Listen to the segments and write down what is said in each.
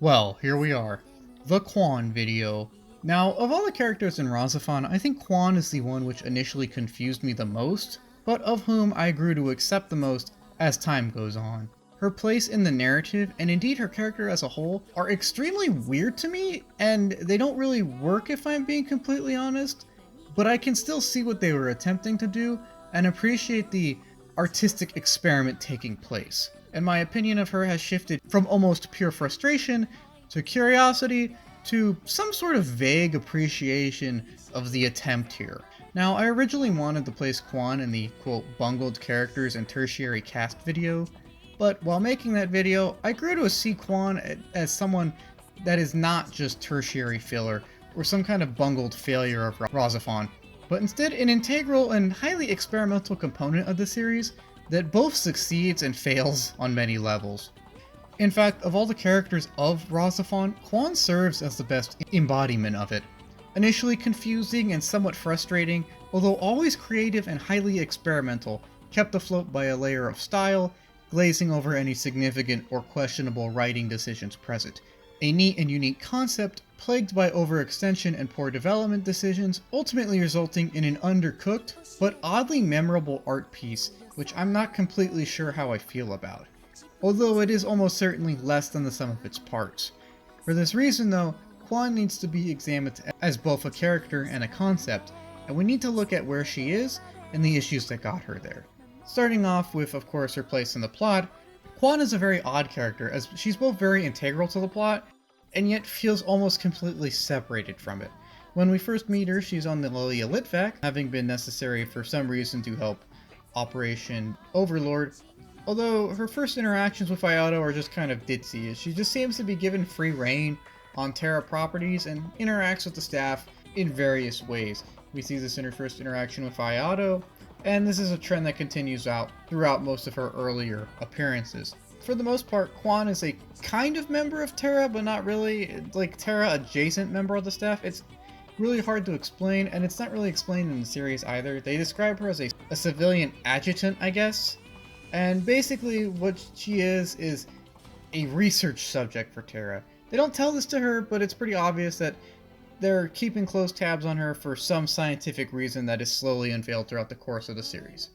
Well, here we are. The Quan video. Now, of all the characters in RahXephon, I think Quan is the one which initially confused me the most, but of whom I grew to accept the most as time goes on. Her place in the narrative, and indeed her character as a whole, are extremely weird to me, and they don't really work if I'm being completely honest, but I can still see what they were attempting to do, and appreciate the artistic experiment taking place. And my opinion of her has shifted from almost pure frustration to curiosity to some sort of vague appreciation of the attempt here. Now, I originally wanted to place Quan in the quote bungled characters and tertiary cast video, but while making that video, I grew to see Quan as someone that is not just tertiary filler or some kind of bungled failure of RahXephon, but instead an integral and highly experimental component of the series that both succeeds and fails on many levels. In fact, of all the characters of RahXephon, Quan serves as the best embodiment of it. Initially confusing and somewhat frustrating, although always creative and highly experimental, kept afloat by a layer of style, glazing over any significant or questionable writing decisions present. A neat and unique concept, plagued by overextension and poor development decisions, ultimately resulting in an undercooked, but oddly memorable art piece, which I'm not completely sure how I feel about, although it is almost certainly less than the sum of its parts. For this reason though, Quan needs to be examined as both a character and a concept, and we need to look at where she is and the issues that got her there. Starting off with, of course, her place in the plot, Quan is a very odd character, as she's both very integral to the plot, and yet feels almost completely separated from it. When we first meet her, she's on the Lilia Litvac, having been necessary for some reason to help Operation Overlord, although her first interactions with Ayato are just kind of ditzy, as she just seems to be given free reign on Terra properties and interacts with the staff in various ways. We see this in her first interaction with Ayato, and this is a trend that continues out throughout most of her earlier appearances. For the most part, Quan is a kind of member of Terra, but not really, like Terra adjacent member of the staff. It's really hard to explain, and it's not really explained in the series either. They describe her as a civilian adjutant, I guess, and basically what she is a research subject for Terra. They don't tell this to her, but it's pretty obvious that they're keeping close tabs on her for some scientific reason that is slowly unveiled throughout the course of the series.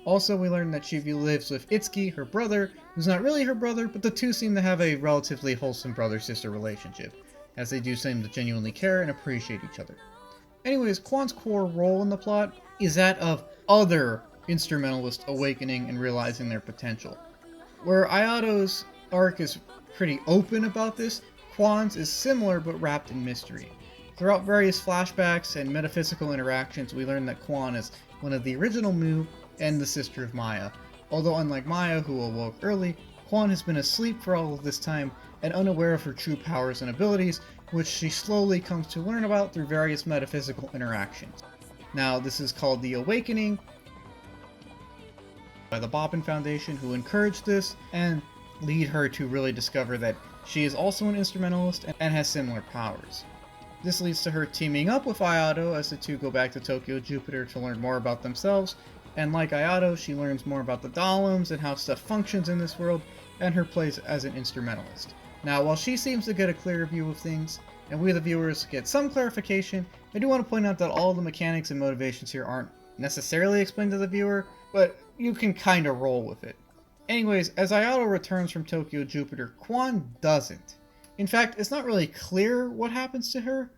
Also, we learn that she lives with Itsuki, her brother, who's not really her brother, but the two seem to have a relatively wholesome brother-sister relationship, as they do seem to genuinely care and appreciate each other. Anyways, Quan's core role in the plot is that of other instrumentalists awakening and realizing their potential. Where Ayato's arc is pretty open about this, Quan's is similar but wrapped in mystery. Throughout various flashbacks and metaphysical interactions, we learn that Quan is one of the original Mu and the sister of Maya. Although unlike Maya, who awoke early, Quan has been asleep for all of this time and unaware of her true powers and abilities, which she slowly comes to learn about through various metaphysical interactions. Now, this is called the Awakening by the Bobbin Foundation, who encouraged this and lead her to really discover that she is also an instrumentalist and has similar powers. This leads to her teaming up with Ayato as the two go back to Tokyo Jupiter to learn more about themselves, and like Ayato, she learns more about the Dalems and how stuff functions in this world, and her place as an instrumentalist. Now, while she seems to get a clearer view of things, and we the viewers get some clarification, I do want to point out that all the mechanics and motivations here aren't necessarily explained to the viewer, but you can kinda roll with it. Anyways, as Ayato returns from Tokyo Jupiter, Quan doesn't. In fact, it's not really clear what happens to her,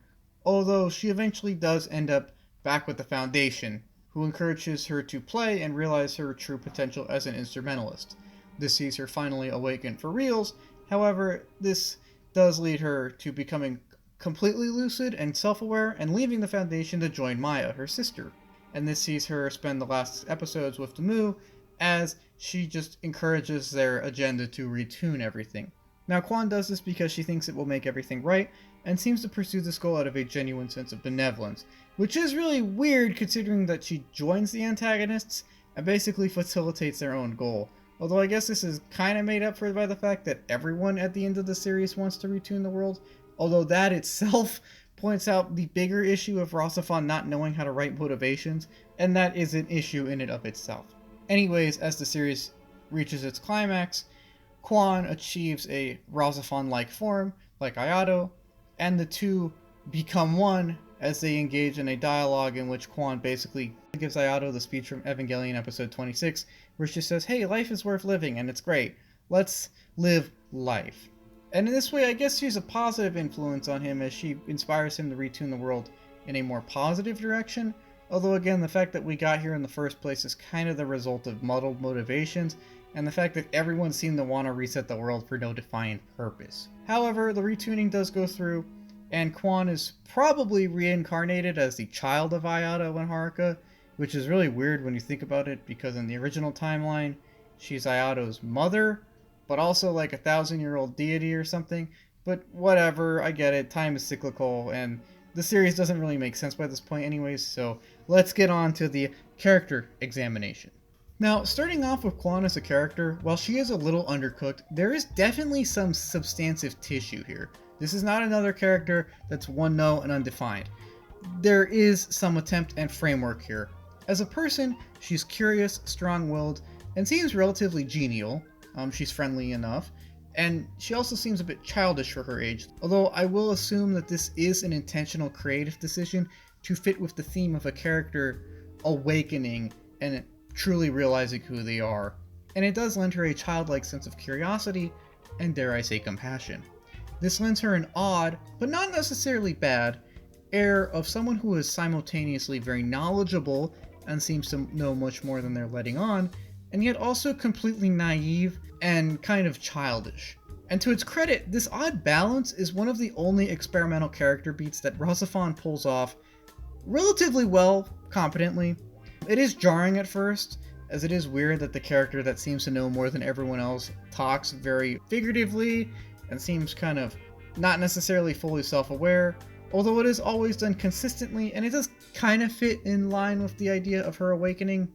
although she eventually does end up back with the Foundation, who encourages her to play and realize her true potential as an instrumentalist. This sees her finally awaken for reals, however, this does lead her to becoming completely lucid and self-aware and leaving the Foundation to join Maya, her sister. And this sees her spend the last episodes with the Mu, as she just encourages their agenda to retune everything. Now, Quan does this because she thinks it will make everything right, and seems to pursue this goal out of a genuine sense of benevolence, which is really weird considering that she joins the antagonists and basically facilitates their own goal. Although I guess this is kinda made up for by the fact that everyone at the end of the series wants to retune the world, although that itself points out the bigger issue of RahXephon not knowing how to write motivations, and that is an issue in and of itself. Anyways, as the series reaches its climax, Quan achieves a RahXephon-like form like Ayato, and the two become one as they engage in a dialogue in which Quan basically gives Ayato the speech from Evangelion episode 26, where she says, "Hey, life is worth living and it's great. Let's live life." And in this way, I guess she's a positive influence on him as she inspires him to retune the world in a more positive direction. Although again, the fact that we got here in the first place is kind of the result of muddled motivations, and the fact that everyone seemed to want to reset the world for no defined purpose. However, the retuning does go through, and Quan is probably reincarnated as the child of Ayato and Haruka, which is really weird when you think about it, because in the original timeline, she's Ayato's mother, but also like a 1,000-year-old deity or something. But whatever, I get it, time is cyclical, and the series doesn't really make sense by this point anyways, so let's get on to the character examination. Now, starting off with Quan as a character, while she is a little undercooked, there is definitely some substantive tissue here. This is not another character that's one note and undefined. There is some attempt and framework here. As a person, she's curious, strong-willed, and seems relatively genial. She's friendly enough, and she also seems a bit childish for her age, although I will assume that this is an intentional creative decision to fit with the theme of a character awakening and truly realizing who they are, and it does lend her a childlike sense of curiosity and, dare I say, compassion. This lends her an odd, but not necessarily bad, air of someone who is simultaneously very knowledgeable and seems to know much more than they're letting on, and yet also completely naive and kind of childish. And to its credit, this odd balance is one of the only experimental character beats that RahXephon pulls off relatively well, competently. It is jarring at first, as it is weird that the character that seems to know more than everyone else talks very figuratively and seems kind of not necessarily fully self-aware, although it is always done consistently, and it does kind of fit in line with the idea of her awakening,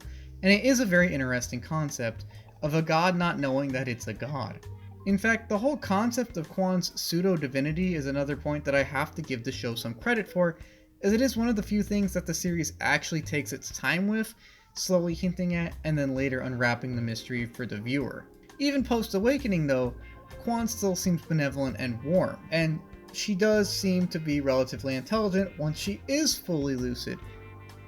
and it is a very interesting concept of a god not knowing that it's a god. In fact, the whole concept of Quan's pseudo-divinity is another point that I have to give the show some credit for, as it is one of the few things that the series actually takes its time with, slowly hinting at and then later unwrapping the mystery for the viewer. Even post-awakening though, Quan still seems benevolent and warm, and she does seem to be relatively intelligent once she is fully lucid.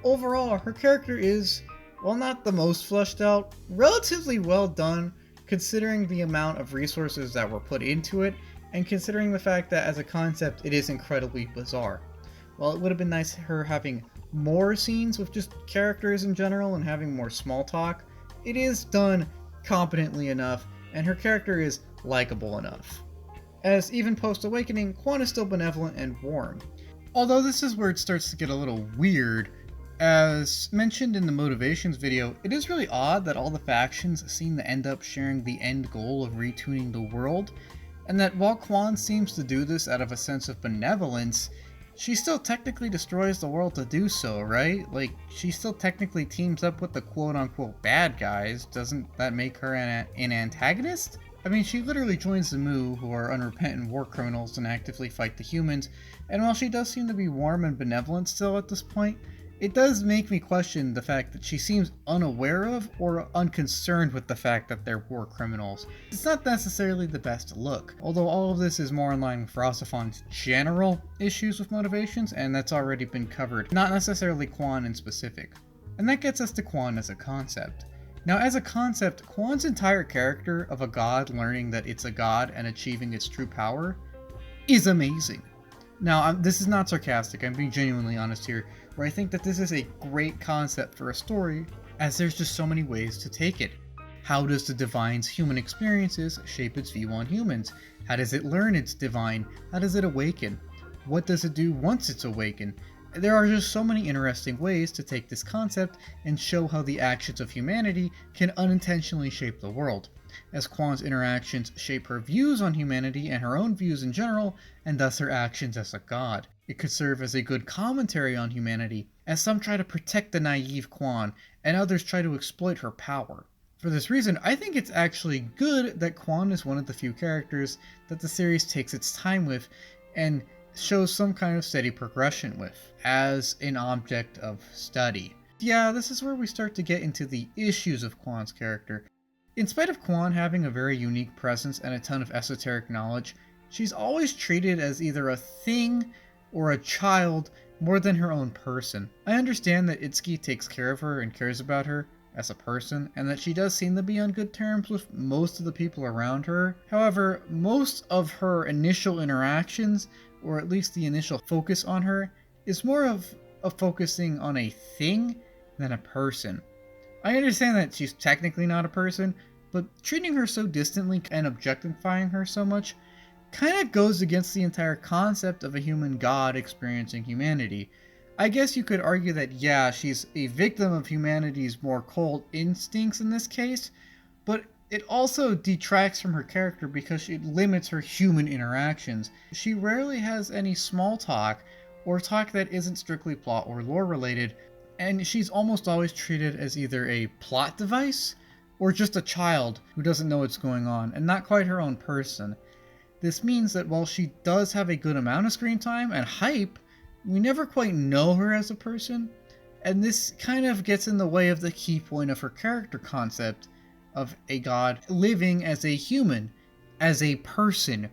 Overall, her character is, while not the most fleshed out, relatively well done considering the amount of resources that were put into it, and considering the fact that as a concept it is incredibly bizarre. While it would have been nice her having more scenes with just characters in general and having more small talk, it is done competently enough, and her character is likable enough. As even post-awakening, Quan is still benevolent and warm. Although this is where it starts to get a little weird. As mentioned in the motivations video, it is really odd that all the factions seem to end up sharing the end goal of retuning the world, and that while Quan seems to do this out of a sense of benevolence, she still technically destroys the world to do so, right? Like, she still technically teams up with the quote-unquote bad guys. Doesn't that make her an antagonist? I mean, she literally joins the Mu, who are unrepentant war criminals and actively fight the humans, and while she does seem to be warm and benevolent still at this point, it does make me question the fact that she seems unaware of or unconcerned with the fact that they're war criminals. It's not necessarily the best look, although all of this is more in line with RahXephon's general issues with motivations, and that's already been covered, not necessarily Quan in specific. And that gets us to Quan as a concept. Now, as a concept, Quan's entire character of a god learning that it's a god and achieving its true power is amazing. Now, this is not sarcastic, I'm being genuinely honest here, where I think that this is a great concept for a story, as there's just so many ways to take it. How does the divine's human experiences shape its view on humans? How does it learn it's divine? How does it awaken? What does it do once it's awakened? There are just so many interesting ways to take this concept and show how the actions of humanity can unintentionally shape the world, as Quan's interactions shape her views on humanity and her own views in general, and thus her actions as a god. It could serve as a good commentary on humanity, as some try to protect the naive Quan, and others try to exploit her power. For this reason, I think it's actually good that Quan is one of the few characters that the series takes its time with, and shows some kind of steady progression with, as an object of study. Yeah, this is where we start to get into the issues of Quan's character. In spite of Quan having a very unique presence and a ton of esoteric knowledge, she's always treated as either a thing or a child more than her own person. I understand that Itsuki takes care of her and cares about her as a person, and that she does seem to be on good terms with most of the people around her. However, most of her initial interactions, or at least the initial focus on her, is more of focusing on a thing than a person. I understand that she's technically not a person, but treating her so distantly and objectifying her so much kind of goes against the entire concept of a human god experiencing humanity. I guess you could argue that, yeah, she's a victim of humanity's more cold instincts in this case, but it also detracts from her character because it limits her human interactions. She rarely has any small talk, or talk that isn't strictly plot or lore related, and she's almost always treated as either a plot device or just a child who doesn't know what's going on, and not quite her own person. This means that while she does have a good amount of screen time and hype, we never quite know her as a person, and this kind of gets in the way of the key point of her character concept of a god living as a human, as a person.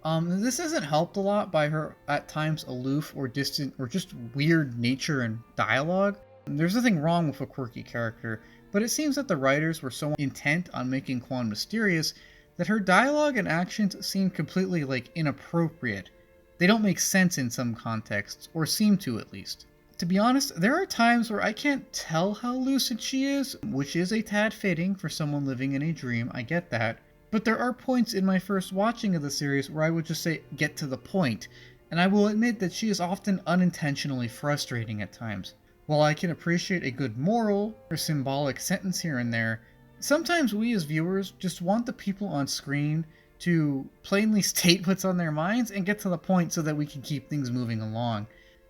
This isn't helped a lot by her at times aloof or distant or just weird nature and dialogue. There's nothing wrong with a quirky character, but it seems that the writers were so intent on making Quan mysterious that her dialogue and actions seem completely inappropriate. They don't make sense in some contexts, or seem to at least. To be honest, there are times where I can't tell how lucid she is, which is a tad fitting for someone living in a dream, I get that. But there are points in my first watching of the series where I would just say, get to the point, and I will admit that she is often unintentionally frustrating at times. While I can appreciate a good moral or symbolic sentence here and there, sometimes we as viewers just want the people on screen to plainly state what's on their minds and get to the point so that we can keep things moving along.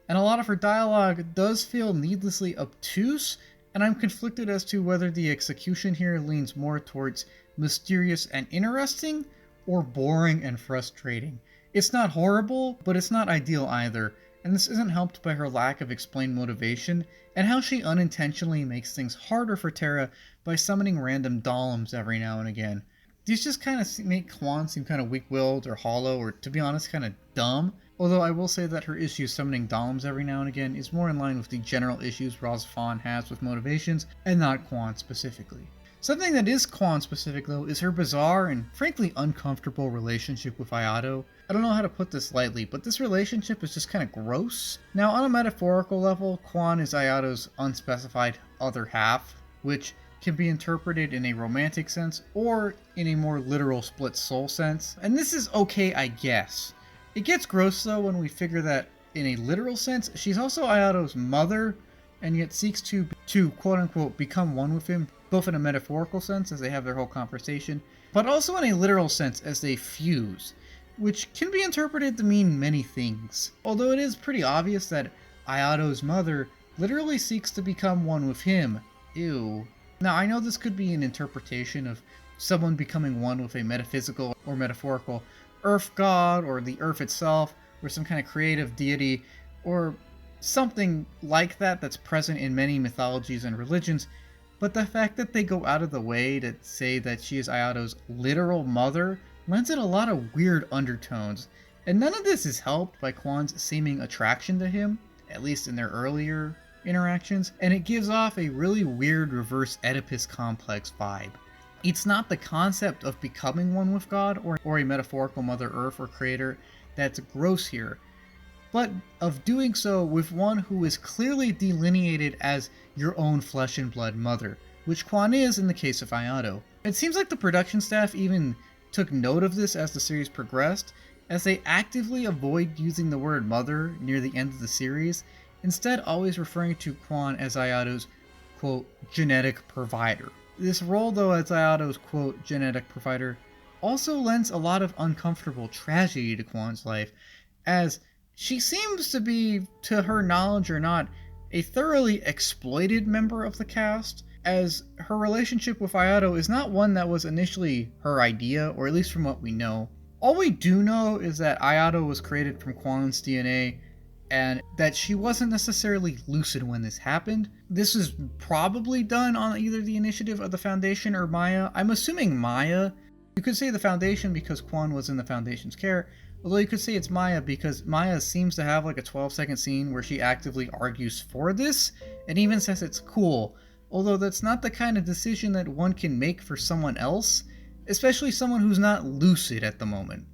And a lot of her dialogue does feel needlessly obtuse, and I'm conflicted as to whether the execution here leans more towards mysterious and interesting, or boring and frustrating. It's not horrible, but it's not ideal either, and this isn't helped by her lack of explained motivation, and how she unintentionally makes things harder for Terra by summoning random Dalims every now and again. These just kind of make Quan seem kind of weak-willed or hollow, or to be honest, kind of dumb. Although I will say that her issue summoning Dalims every now and again is more in line with the general issues RahXephon has with motivations, and not Quan specifically. Something that is Quan specific though is her bizarre and frankly uncomfortable relationship with Ayato. I don't know how to put this lightly, but this relationship is just kind of gross. Now on a metaphorical level, Quan is Ayato's unspecified other half, which can be interpreted in a romantic sense or in a more literal split soul sense, and this is okay, I guess. It gets gross though when we figure that in a literal sense, she's also Ayato's mother, and yet seeks to quote-unquote become one with him, both in a metaphorical sense as they have their whole conversation, but also in a literal sense as they fuse, which can be interpreted to mean many things. Although it is pretty obvious that Ayato's mother literally seeks to become one with him. Ew. Now I know this could be an interpretation of someone becoming one with a metaphysical or metaphorical earth god, or the earth itself, or some kind of creative deity, or something like that that's present in many mythologies and religions, but the fact that they go out of the way to say that she is Ayato's literal mother lends it a lot of weird undertones, and none of this is helped by Quan's seeming attraction to him, at least in their earlier interactions, and it gives off a really weird reverse Oedipus complex vibe. It's not the concept of becoming one with God or a metaphorical Mother Earth or Creator that's gross here, but of doing so with one who is clearly delineated as your own flesh and blood mother, which Quan is in the case of Ayato. It seems like the production staff even took note of this as the series progressed, as they actively avoid using the word mother near the end of the series, instead always referring to Quan as Ayato's, quote, genetic provider. This role, though, as Ayato's, quote, genetic provider, also lends a lot of uncomfortable tragedy to Quan's life, as she seems to be, to her knowledge or not, a thoroughly exploited member of the cast, as her relationship with Ayato is not one that was initially her idea, or at least from what we know. All we do know is that Ayato was created from Quan's DNA, and that she wasn't necessarily lucid when this happened. This was probably done on either the initiative of the Foundation or Maya. I'm assuming Maya. You could say the Foundation because Quan was in the Foundation's care, Although you could say it's Maya because Maya seems to have like a 12-second scene where she actively argues for this and even says it's cool. Although that's not the kind of decision that one can make for someone else, especially someone who's not lucid at the moment.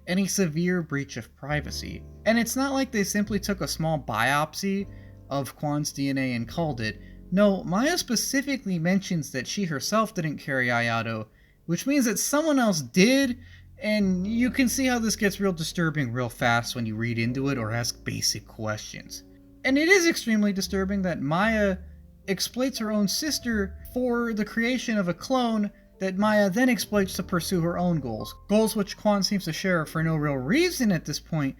Any severe breach of privacy. And it's not like they simply took a small biopsy of Quan's DNA and called it. No, Maya specifically mentions that she herself didn't carry Ayato, which means that someone else did, and you can see how this gets real disturbing real fast when you read into it or ask basic questions. And it is extremely disturbing that Maya exploits her own sister for the creation of a clone that Maya then exploits to pursue her own goals. Goals which Quan seems to share for no real reason at this point,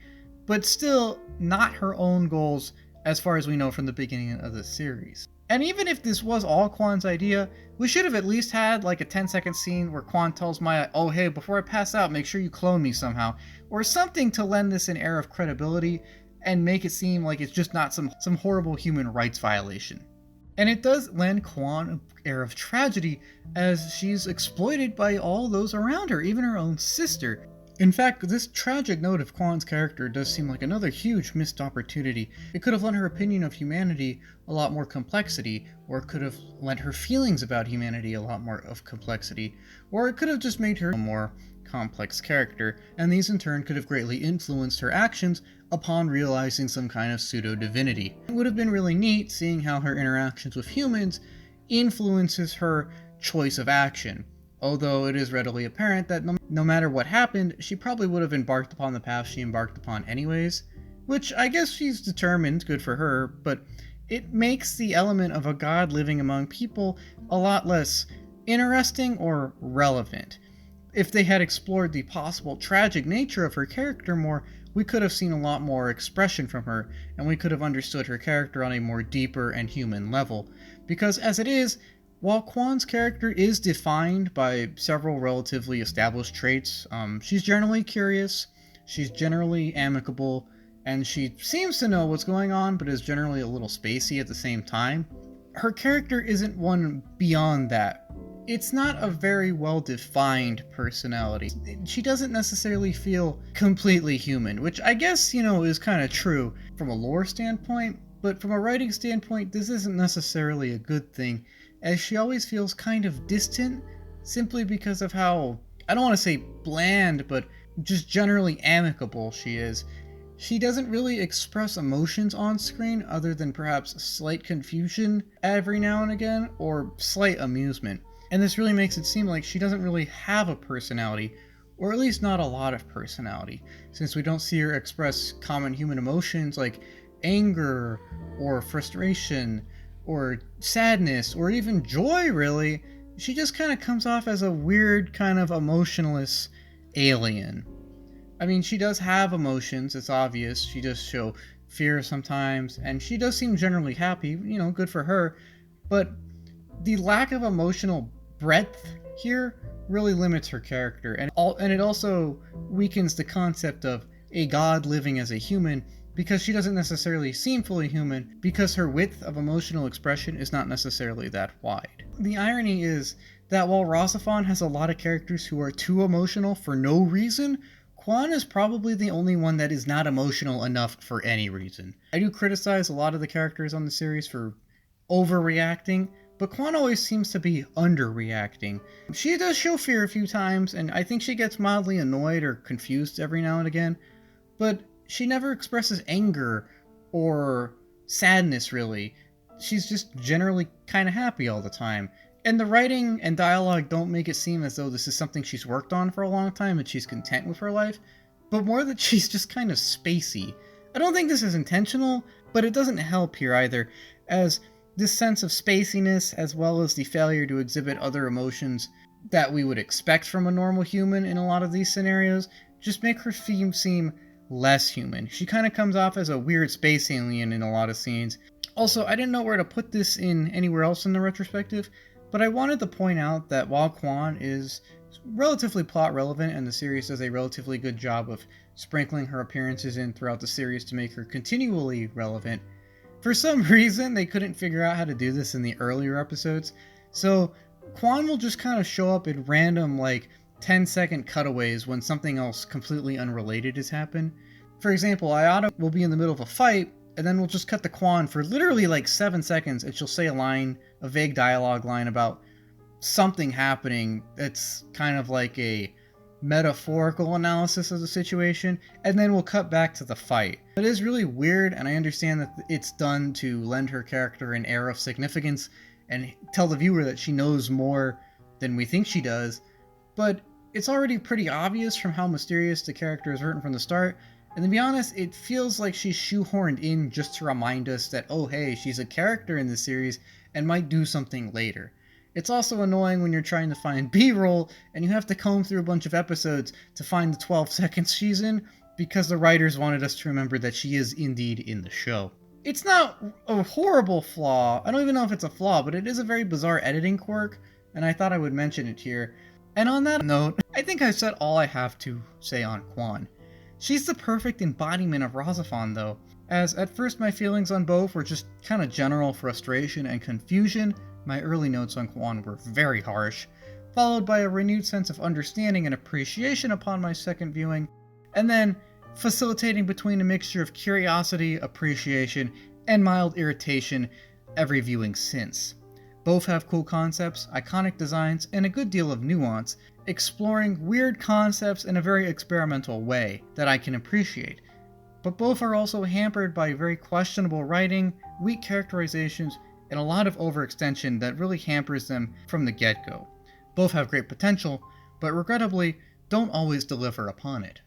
but still not her own goals as far as we know from the beginning of the series. And even if this was all Quan's idea, we should have at least had like a 10-second scene where Quan tells Maya, oh hey, before I pass out, make sure you clone me somehow, or something to lend this an air of credibility and make it seem like it's just not some horrible human rights violation. And it does lend Quan an air of tragedy as she's exploited by all those around her, even her own sister. In fact, this tragic note of Quan's character does seem like another huge missed opportunity. It could have lent her opinion of humanity a lot more complexity, or it could have lent her feelings about humanity a lot more of complexity, or it could have just made her a more complex character, and these in turn could have greatly influenced her actions upon realizing some kind of pseudo-divinity. It would have been really neat seeing how her interactions with humans influences her choice of action. Although it is readily apparent that no matter what happened, she probably would have embarked upon the path she embarked upon anyways. Which I guess she's determined, good for her, but it makes the element of a god living among people a lot less interesting or relevant. If they had explored the possible tragic nature of her character more, we could have seen a lot more expression from her, and we could have understood her character on a more deeper and human level. Because as it is, while Quan's character is defined by several relatively established traits, she's generally curious, she's generally amicable, and she seems to know what's going on, but is generally a little spacey at the same time. Her character isn't one beyond that. It's not a very well-defined personality. She doesn't necessarily feel completely human, which I guess, is kind of true from a lore standpoint, but from a writing standpoint, this isn't necessarily a good thing, as she always feels kind of distant, simply because of how, I don't want to say bland, but just generally amicable she is. She doesn't really express emotions on screen other than perhaps slight confusion every now and again, or slight amusement. And this really makes it seem like she doesn't really have a personality, or at least not a lot of personality, since we don't see her express common human emotions like anger, or frustration, or sadness, or even joy, really. She just kind of comes off as a weird kind of emotionless alien. I mean, she does have emotions, it's obvious. She does show fear sometimes, and she does seem generally happy, good for her. But the lack of emotional breadth here really limits her character, and it also weakens the concept of a god living as a human, because she doesn't necessarily seem fully human, because her width of emotional expression is not necessarily that wide. The irony is that while RahXephon has a lot of characters who are too emotional for no reason, Quan is probably the only one that is not emotional enough for any reason. I do criticize a lot of the characters on the series for overreacting, but Quan always seems to be underreacting. She does show fear a few times, and I think she gets mildly annoyed or confused every now and again, but she never expresses anger or sadness, really. She's just generally kind of happy all the time. And the writing and dialogue don't make it seem as though this is something she's worked on for a long time and she's content with her life, but more that she's just kind of spacey. I don't think this is intentional, but it doesn't help here either, as this sense of spaciness, as well as the failure to exhibit other emotions that we would expect from a normal human in a lot of these scenarios, just make her seem less human. She kind of comes off as a weird space alien in a lot of scenes. Also, I didn't know where to put this in anywhere else in the retrospective, but I wanted to point out that while Quan is relatively plot relevant and the series does a relatively good job of sprinkling her appearances in throughout the series to make her continually relevant, for some reason they couldn't figure out how to do this in the earlier episodes, so Quan will just kind of show up in random, 10-second cutaways when something else completely unrelated has happened. For example, Ayato will be in the middle of a fight, and then we'll just cut to Quan for literally like 7 seconds, and she'll say a vague dialogue line about something happening that's kind of like a metaphorical analysis of the situation, and then we'll cut back to the fight. It is really weird, and I understand that it's done to lend her character an air of significance and tell the viewer that she knows more than we think she does, but it's already pretty obvious from how mysterious the character is written from the start, and to be honest, it feels like she's shoehorned in just to remind us that, oh hey, she's a character in this series and might do something later. It's also annoying when you're trying to find B-roll and you have to comb through a bunch of episodes to find the 12 seconds she's in, because the writers wanted us to remember that she is indeed in the show. It's not a horrible flaw, I don't even know if it's a flaw, but it is a very bizarre editing quirk, and I thought I would mention it here. And on that note, I think I've said all I have to say on Quan. She's the perfect embodiment of RahXephon though, as at first my feelings on both were just kinda general frustration and confusion. My early notes on Quan were very harsh, followed by a renewed sense of understanding and appreciation upon my second viewing, and then facilitating between a mixture of curiosity, appreciation, and mild irritation every viewing since. Both have cool concepts, iconic designs, and a good deal of nuance, exploring weird concepts in a very experimental way that I can appreciate. But both are also hampered by very questionable writing, weak characterizations, and a lot of overextension that really hampers them from the get-go. Both have great potential, but regrettably don't always deliver upon it.